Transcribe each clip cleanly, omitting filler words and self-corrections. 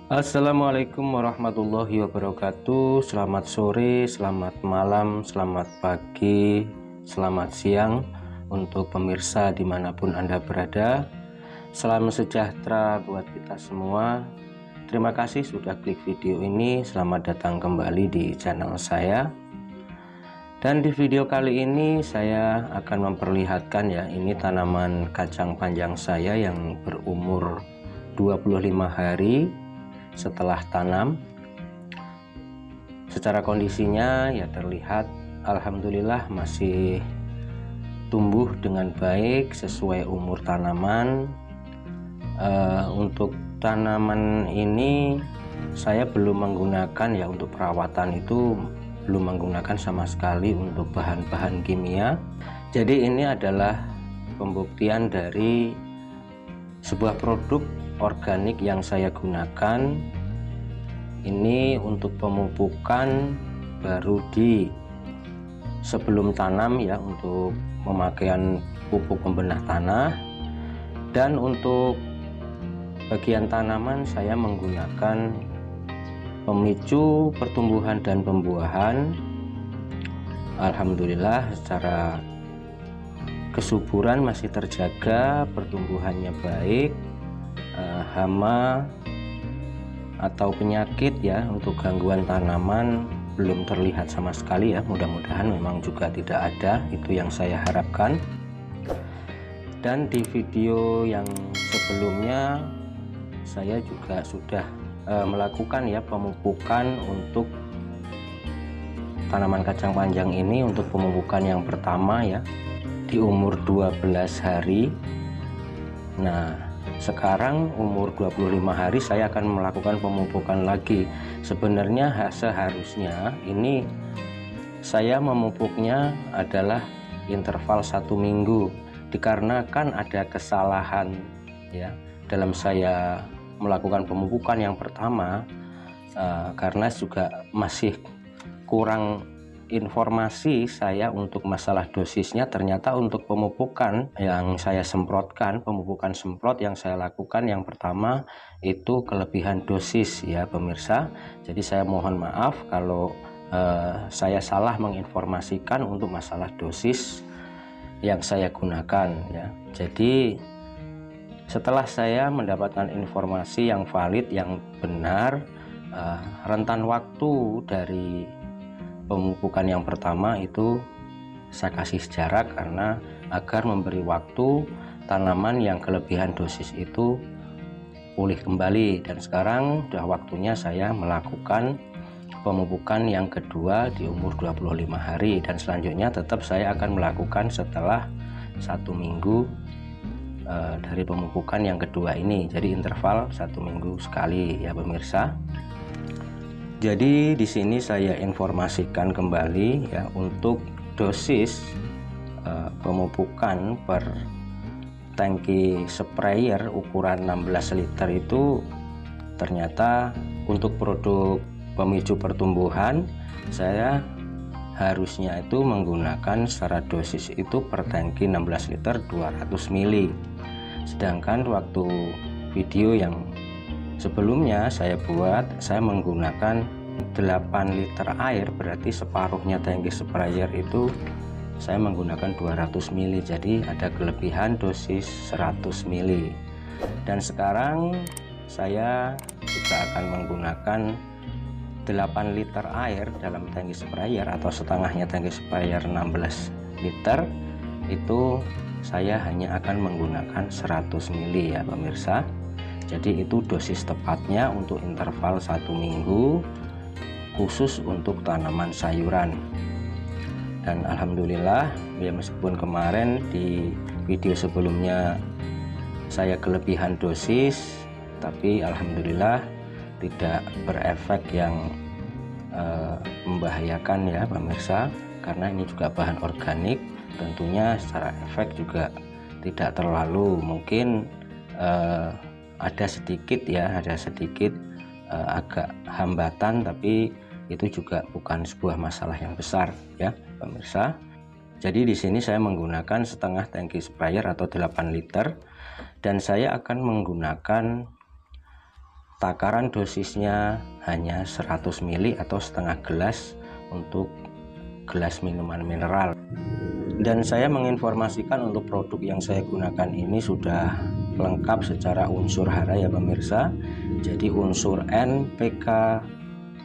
Assalamualaikum warahmatullahi wabarakatuh. Selamat sore, selamat malam, selamat pagi, selamat siang untuk pemirsa dimanapun Anda berada. Salam sejahtera buat kita semua. Terima kasih sudah klik video ini. Selamat datang kembali di channel saya. Dan di video kali ini saya akan memperlihatkan ya, ini tanaman kacang panjang saya yang berumur 25 hari setelah tanam. Secara kondisinya ya terlihat alhamdulillah masih tumbuh dengan baik sesuai umur tanaman. Untuk tanaman ini saya belum menggunakan ya, untuk perawatan itu belum menggunakan sama sekali untuk bahan-bahan kimia. Jadi ini adalah pembuktian dari sebuah produk organik yang saya gunakan. Ini untuk pemupukan baru di sebelum tanam ya, untuk pemakaian pupuk pembenah tanah. Dan untuk bagian tanaman saya menggunakan pemicu pertumbuhan dan pembuahan. Alhamdulillah secara kesuburan masih terjaga, pertumbuhannya baik. Hama atau penyakit ya untuk gangguan tanaman belum terlihat sama sekali ya, mudah-mudahan memang juga tidak ada, itu yang saya harapkan. Dan di video yang sebelumnya saya juga sudah melakukan ya pemupukan untuk tanaman kacang panjang ini, untuk pemupukan yang pertama ya di umur 12 hari. Nah, sekarang umur 25 hari saya akan melakukan pemupukan lagi. Sebenarnya seharusnya ini saya memupuknya adalah interval 1 minggu, dikarenakan ada kesalahan ya dalam saya melakukan pemupukan yang pertama, karena juga masih kurang informasi saya untuk masalah dosisnya. Ternyata untuk pemupukan yang saya semprotkan, pemupukan semprot yang saya lakukan yang pertama itu kelebihan dosis ya pemirsa. Jadi saya mohon maaf kalau saya salah menginformasikan untuk masalah dosis yang saya gunakan ya. Jadi setelah saya mendapatkan informasi yang valid, yang benar, rentan waktu dari pemupukan yang pertama itu saya kasih jarak, karena agar memberi waktu tanaman yang kelebihan dosis itu pulih kembali. Dan sekarang sudah waktunya saya melakukan pemupukan yang kedua di umur 25 hari, dan selanjutnya tetap saya akan melakukan setelah 1 minggu dari pemupukan yang kedua ini. Jadi interval 1 minggu sekali ya pemirsa. Jadi di sini saya informasikan kembali ya, untuk dosis pemupukan per tangki sprayer ukuran 16 liter itu ternyata untuk produk pemicu pertumbuhan saya harusnya itu menggunakan secara dosis itu per tangki 16 liter 200 ml. Sedangkan waktu video yang sebelumnya saya menggunakan 8 liter air, berarti separuhnya tangki sprayer itu saya menggunakan 200 ml. Jadi ada kelebihan dosis 100 ml. Dan sekarang saya juga akan menggunakan 8 liter air dalam tangki sprayer, atau setengahnya tangki sprayer 16 liter itu saya hanya akan menggunakan 100 ml ya pemirsa. Jadi itu dosis tepatnya untuk interval 1 minggu khusus untuk tanaman sayuran. Dan alhamdulillah ya, meskipun kemarin di video sebelumnya saya kelebihan dosis, tapi alhamdulillah tidak berefek yang membahayakan ya pemirsa, karena ini juga bahan organik. Tentunya secara efek juga tidak terlalu, mungkin ada sedikit agak hambatan, tapi itu juga bukan sebuah masalah yang besar ya pemirsa. Jadi di sini saya menggunakan setengah tangki sprayer atau 8 liter, dan saya akan menggunakan takaran dosisnya hanya 100 ml atau setengah gelas untuk gelas minuman mineral. Dan saya menginformasikan untuk produk yang saya gunakan ini sudah lengkap secara unsur hara ya pemirsa. Jadi unsur N, PK,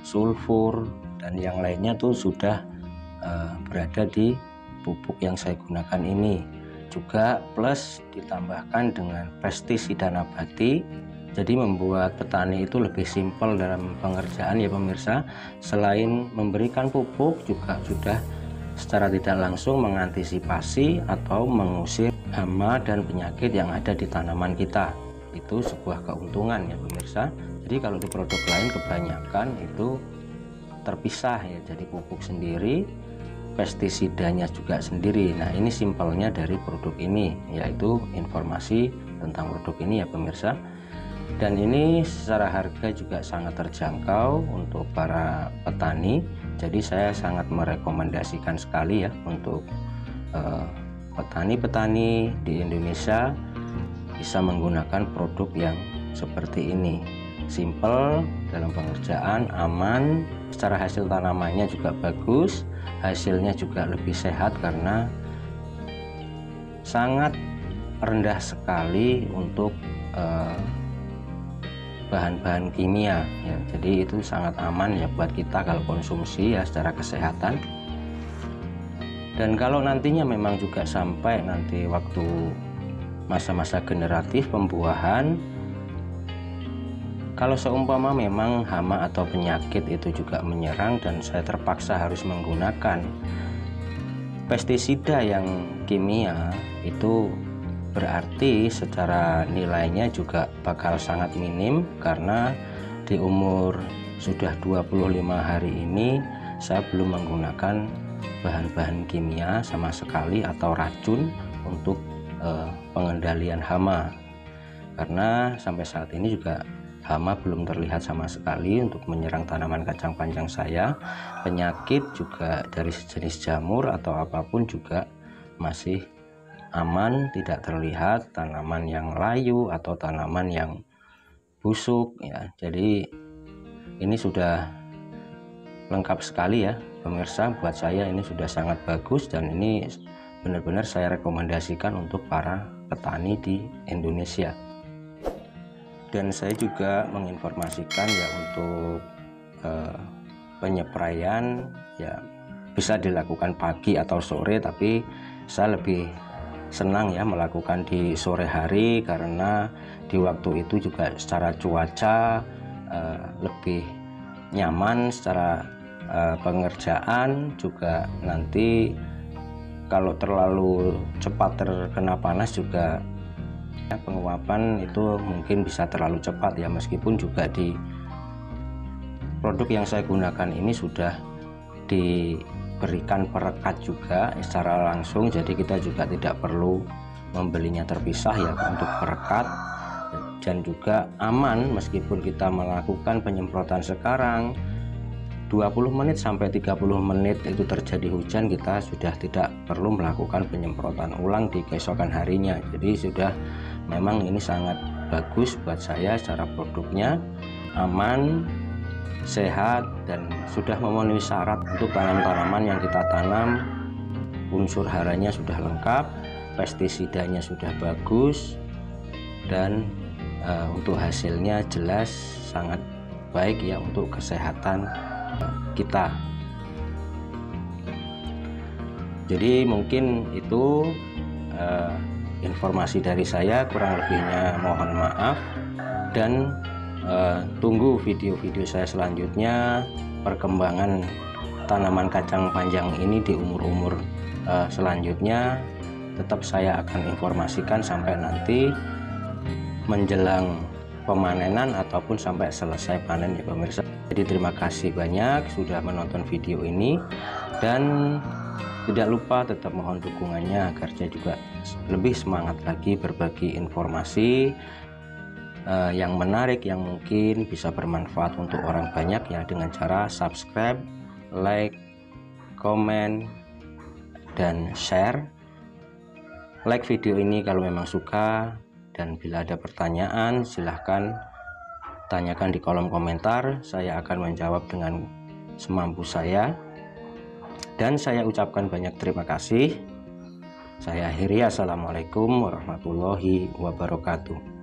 sulfur dan yang lainnya tuh sudah berada di pupuk yang saya gunakan ini. Juga plus ditambahkan dengan pestisida nabati, jadi membuat petani itu lebih simpel dalam pengerjaan ya pemirsa. Selain memberikan pupuk, juga sudah secara tidak langsung mengantisipasi atau mengusir hama dan penyakit yang ada di tanaman kita. Itu sebuah keuntungan ya pemirsa. Jadi kalau di produk lain kebanyakan itu terpisah ya, jadi pupuk sendiri, pestisidanya juga sendiri. Nah ini simpelnya dari produk ini, yaitu informasi tentang produk ini ya pemirsa. Dan ini secara harga juga sangat terjangkau untuk para petani. Jadi saya sangat merekomendasikan sekali ya untuk petani-petani di Indonesia bisa menggunakan produk yang seperti ini. Simple dalam pengerjaan, aman, secara hasil tanamannya juga bagus, hasilnya juga lebih sehat karena sangat rendah sekali untuk bahan-bahan kimia ya. Jadi itu sangat aman ya buat kita kalau konsumsi ya secara kesehatan. Dan kalau nantinya memang juga sampai nanti waktu masa-masa generatif pembuahan, kalau seumpama memang hama atau penyakit itu juga menyerang dan saya terpaksa harus menggunakan pestisida yang kimia, itu berarti secara nilainya juga bakal sangat minim, karena di umur sudah 25 hari ini saya belum menggunakan bahan-bahan kimia sama sekali atau racun untuk pengendalian hama, karena sampai saat ini juga hama belum terlihat sama sekali untuk menyerang tanaman kacang panjang saya. Penyakit juga dari sejenis jamur atau apapun juga masih aman, tidak terlihat tanaman yang layu atau tanaman yang busuk ya. Jadi ini sudah lengkap sekali ya pemirsa, buat saya ini sudah sangat bagus dan ini benar-benar saya rekomendasikan untuk para petani di Indonesia. Dan saya juga menginformasikan ya untuk penyepraian ya bisa dilakukan pagi atau sore, tapi saya lebih senang ya melakukan di sore hari karena di waktu itu juga secara cuaca lebih nyaman, secara pengerjaan juga nanti kalau terlalu cepat terkena panas juga penguapan itu mungkin bisa terlalu cepat ya, meskipun juga di produk yang saya gunakan ini sudah diberikan perekat juga secara langsung, jadi kita juga tidak perlu membelinya terpisah ya untuk perekat. Dan juga aman meskipun kita melakukan penyemprotan sekarang 20 menit sampai 30 menit itu terjadi hujan, kita sudah tidak perlu melakukan penyemprotan ulang di keesokan harinya. Jadi sudah memang ini sangat bagus buat saya secara produknya, aman, sehat, dan sudah memenuhi syarat untuk tanaman-tanaman yang kita tanam. Unsur haranya sudah lengkap, pestisidanya sudah bagus, dan untuk hasilnya jelas sangat baik ya untuk kesehatan kita. Jadi mungkin itu informasi dari saya, kurang lebihnya mohon maaf, dan tunggu video-video saya selanjutnya perkembangan tanaman kacang panjang ini di umur-umur selanjutnya. Tetap saya akan informasikan sampai nanti menjelang pemanenan ataupun sampai selesai panen ya pemirsa. Jadi terima kasih banyak sudah menonton video ini, dan tidak lupa tetap mohon dukungannya agar saya juga lebih semangat lagi berbagi informasi yang menarik, yang mungkin bisa bermanfaat untuk orang banyak ya, dengan cara subscribe, like, komen, dan share. Like video ini kalau memang suka, dan bila ada pertanyaan silahkan tanyakan di kolom komentar. Saya akan menjawab dengan semampu saya. Dan saya ucapkan banyak terima kasih. Saya akhiri, assalamualaikum warahmatullahi wabarakatuh.